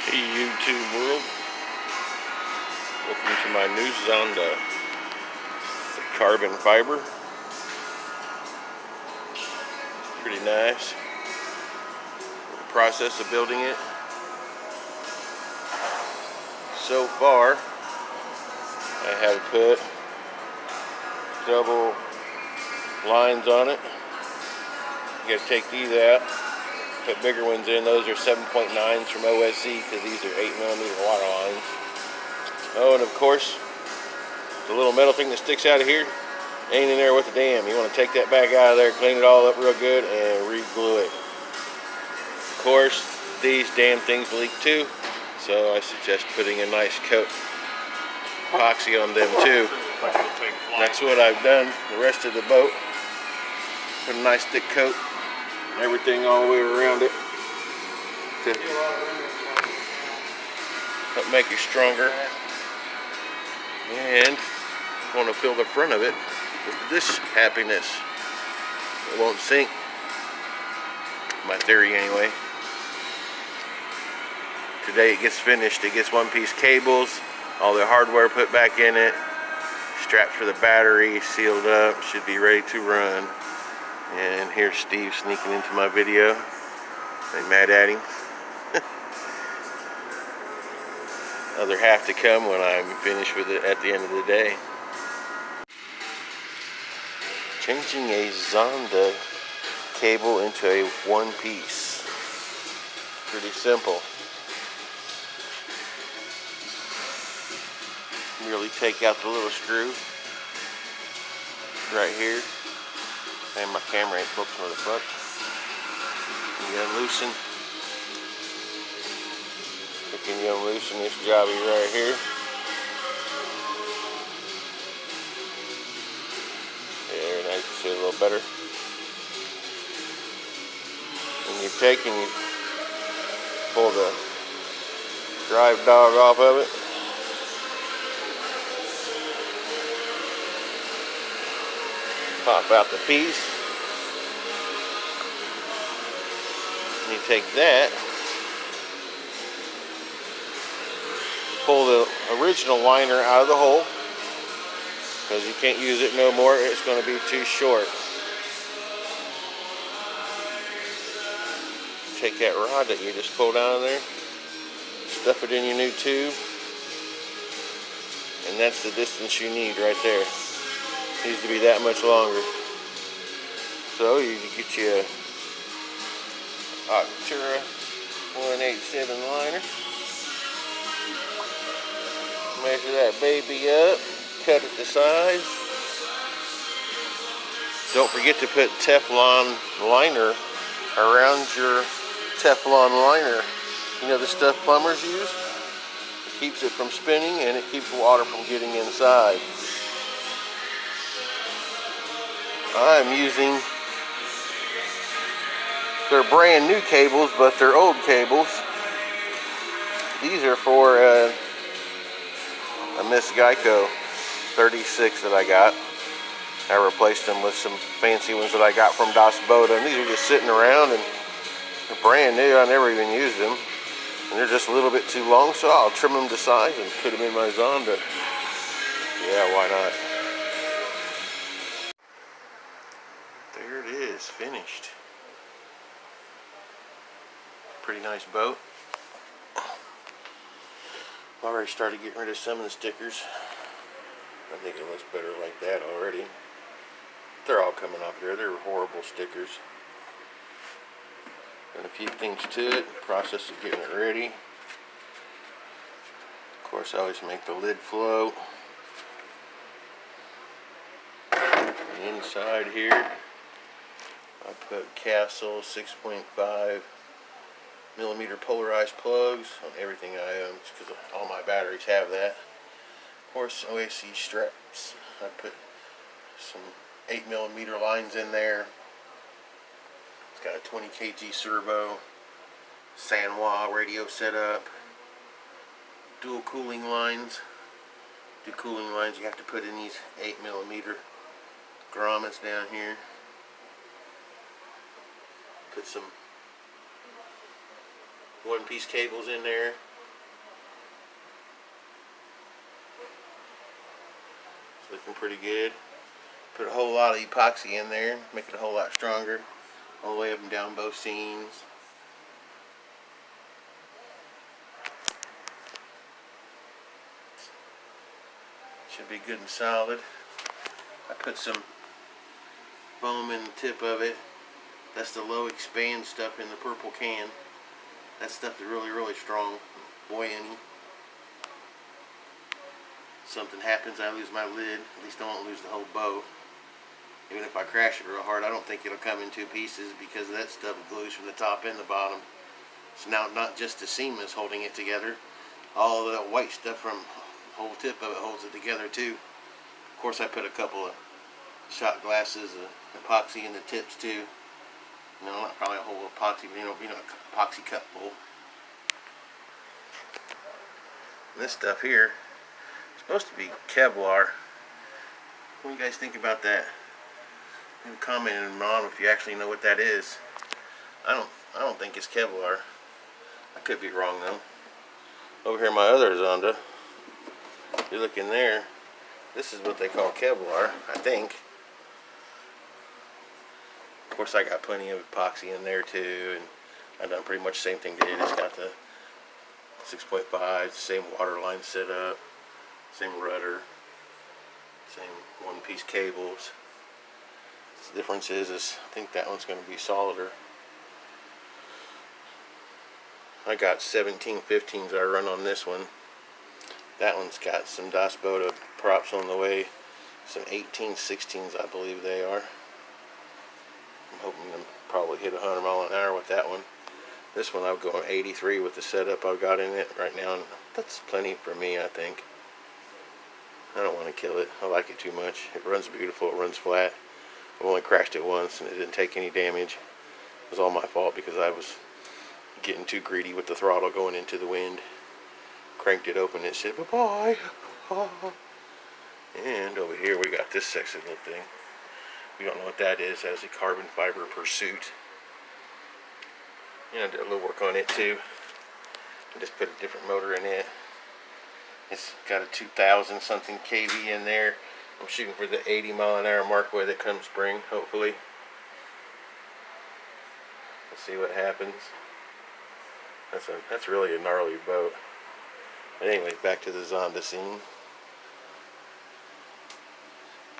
Hey YouTube world, welcome to my new Zonda. It's a carbon fiber, pretty nice. In the process of building it. So far, I have put double lines on it. You gotta take these out, put bigger ones in. Those are 7.9s from OSC because these are 8mm water lines. Oh, and of course, the little metal thing that sticks out of here ain't in there with the dam. You want to take that back out of there, clean it all up real good, and re-glue it. Of course, these damn things leak too, so I suggest putting a nice coat epoxy on them too. That's what I've done the rest of the boat. Put a nice thick coat, everything all the way around it to help make it stronger. And I want to fill the front of it with this happiness. It won't sink. My theory anyway. Today it gets finished. It gets one-piece cables, all the hardware put back in it, straps for the battery, sealed up, should be ready to run. And here's Steve sneaking into my video. I'm mad at him. Other half to come when I'm finished with it at the end of the day. Changing a Zonda cable into a one piece. Pretty simple. Merely take out the little screw right here. And my camera ain't focusing where the fuck. You unloosen. Can you unloosen this jobby right here? There, now you can see it a little better. And you take and you pull the drive dog off of it. Pop out the piece. And you take that. Pull the original liner out of the hole because you can't use it no more. It's going to be too short. Take that rod that you just pulled out of there, stuff it in your new tube, and that's the distance you need right there. It needs to be that much longer. So you get you a Octura 187 liner. Measure that baby up, cut it to size. Don't forget to put Teflon liner around your Teflon liner. You know the stuff plumbers use? It keeps it from spinning and it keeps water from getting inside. I'm using their brand new cables, but they're old cables. These are for a Miss Geico 36 that I got. I replaced them with some fancy ones that I got from Das Boda, and these are just sitting around and they're brand new. I never even used them, and they're just a little bit too long, so I'll trim them to size and put them in my Zonda. Yeah, why not? There it is, finished. Pretty nice boat. I've already started getting rid of some of the stickers. I think it looks better like that already. They're all coming off here. They're horrible stickers. And a few things to it. Process of getting it ready. Of course, I always make the lid float. And inside here, I put Castle 6.5mm polarized plugs on everything I own, because all my batteries have that. Of course, OSC straps. I put some 8mm lines in there. It's got a 20 kg servo, Sanwa radio setup, dual cooling lines. The cooling lines you have to put in these 8mm grommets down here. Put some one-piece cables in there. Looking pretty good. Put a whole lot of epoxy in there, make it a whole lot stronger, all the way up and down both seams. Should be good and solid. I put some foam in the tip of it. That's the low expand stuff in the purple can. That stuff is really, really strong, buoyanty. Something happens, I lose my lid. At least I won't lose the whole boat. Even if I crash it real hard, I don't think it'll come in two pieces because that stuff glues from the top and the bottom. So now not just the seam is holding it together, all of that white stuff from the whole tip of it holds it together too. Of course I put a couple of shot glasses of epoxy in the tips too. No, not probably a whole epoxy, but you know, epoxy cup full. And this stuff here is supposed to be Kevlar. What do you guys think about that? Comment on if you actually know what that is. I don't think it's Kevlar. I could be wrong though. Over here, my other Zonda. If you look in there, this is what they call Kevlar, I think. Of course, I got plenty of epoxy in there too, and I've done pretty much the same thing they did. It's got the 6.5, same water line set up, same rudder, same one-piece cables. The difference is I think that one's going to be solider. I got 17-15s I run on this one. That one's got some Das Boda props on the way. Some 18-16s I believe they are. I'm hoping to probably hit 100 miles an hour with that one. This one I'll go 83 with the setup I've got in it right now. And that's plenty for me, I think. I don't want to kill it. I like it too much. It runs beautiful. It runs flat. I've only crashed it once and it didn't take any damage. It was all my fault because I was getting too greedy with the throttle going into the wind. Cranked it open and it said bye-bye. And over here we got this sexy little thing. If you don't know what that is, that is a carbon fiber pursuit. And I did a little work on it too. I just put a different motor in it. It's got a 2000 something kV in there. I'm shooting for the 80 mile an hour mark with it come spring, hopefully. Let's see what happens. That's really a gnarly boat. But anyways, back to the Zonda scene.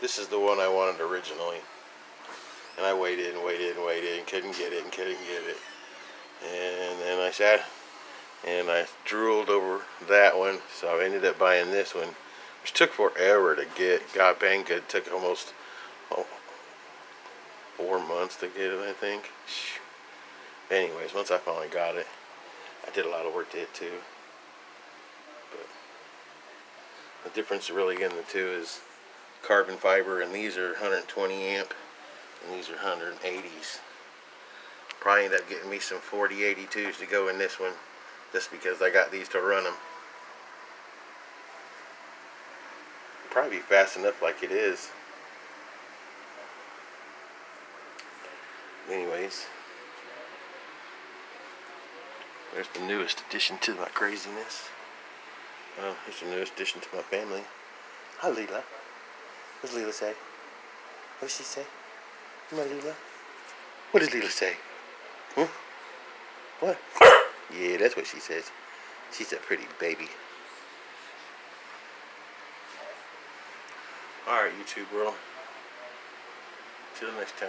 This is the one I wanted originally. And I waited and waited and waited and couldn't get it and couldn't get it. And then I sat and I drooled over that one, so I ended up buying this one. Which took forever to get. God dang good. It took almost 4 months to get it, I think. Anyways, once I finally got it, I did a lot of work to it too. But the difference really in the two is carbon fiber, and these are 120 amp, and these are 180s. Probably end up getting me some 4082s to go in this one, just because I got these to run them. Probably be fast enough like it is. Anyways, there's the newest addition to my craziness. Well, here's the newest addition to my family. Hi, Leela. What does Leela say? What does she say? Come on, Leela. What does Leela say? What? Yeah, that's what she says. She's a pretty baby. Alright, YouTube world. Till next time.